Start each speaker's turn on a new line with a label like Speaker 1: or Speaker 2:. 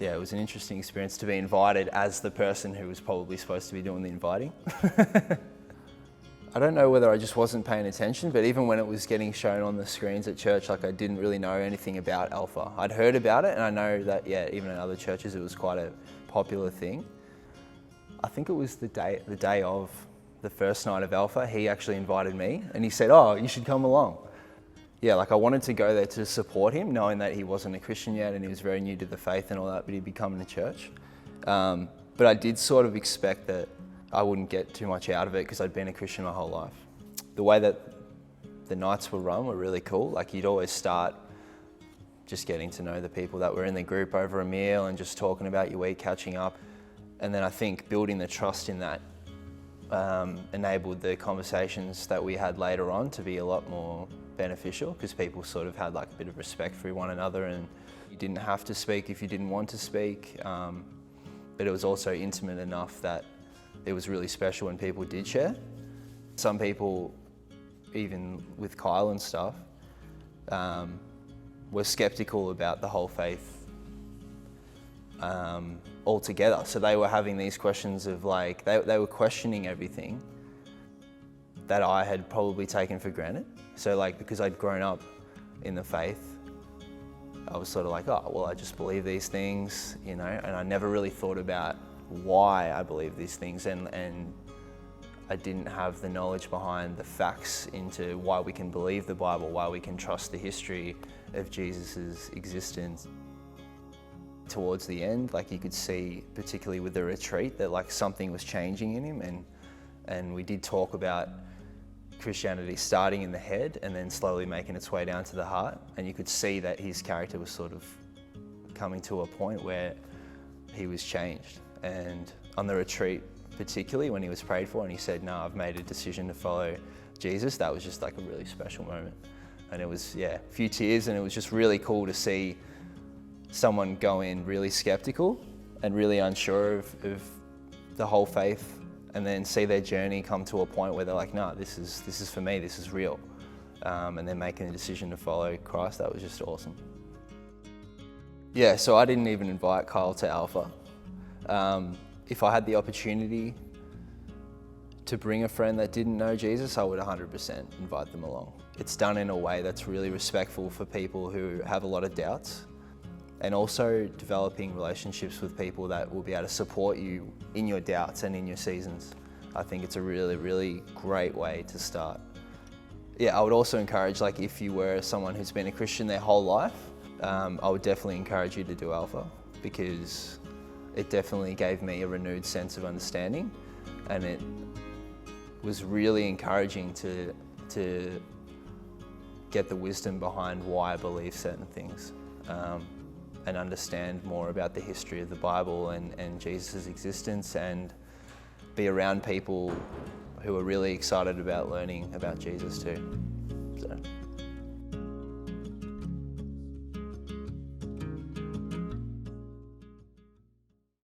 Speaker 1: Yeah, it was an interesting experience to be invited as the person who was probably supposed to be doing the inviting. I don't know whether I just wasn't paying attention, but even when it was getting shown on the screens at church, like I didn't really know anything about Alpha. I'd heard about it, and I know that, yeah, even in other churches it was quite a popular thing. I think it was the day of the first night of Alpha, he actually invited me and he said, "Oh, you should come along." Yeah, like I wanted to go there to support him, knowing that he wasn't a Christian yet and he was very new to the faith and all that, but he'd be coming to church. But I did sort of expect that I wouldn't get too much out of it because I'd been a Christian my whole life. The way that the nights were run were really cool. Like you'd always start just getting to know the people that were in the group over a meal and just talking about your week, catching up. And then I think building the trust in that enabled the conversations that we had later on to be a lot more beneficial because people sort of had like a bit of respect for one another, and you didn't have to speak if you didn't want to speak, but it was also intimate enough that it was really special when people did share. Some people, even with Kyle and stuff, were skeptical about the whole faith altogether. So they were having these questions of like, they were questioning everything that I had probably taken for granted. So like, because I'd grown up in the faith, I was sort of like, oh, well, I just believe these things, you know, and I never really thought about why I believe these things, and I didn't have the knowledge behind the facts into why we can believe the Bible, why we can trust the history of Jesus's existence. Towards the end, like you could see, particularly with the retreat, that like something was changing in him, and we did talk about Christianity starting in the head and then slowly making its way down to the heart, and you could see that his character was sort of coming to a point where he was changed. And on the retreat, particularly when he was prayed for and he said, "No, I've made a decision to follow Jesus," that was just like a really special moment. And it was, yeah, a few tears, and it was just really cool to see someone go in really skeptical and really unsure of the whole faith, and then see their journey come to a point where they're like, "No, this is for me, this is real." And they're making a decision to follow Christ. That was just awesome. Yeah, so I didn't even invite Kyle to Alpha. If I had the opportunity to bring a friend that didn't know Jesus, I would 100% invite them along. It's done in a way that's really respectful for people who have a lot of doubts, and also developing relationships with people that will be able to support you in your doubts and in your seasons. I think it's a really, really great way to start. Yeah, I would also encourage, like if you were someone who's been a Christian their whole life, I would definitely encourage you to do Alpha, because it definitely gave me a renewed sense of understanding, and it was really encouraging to get the wisdom behind why I believe certain things, and understand more about the history of the Bible and Jesus' existence, and be around people who are really excited about learning about Jesus too. So.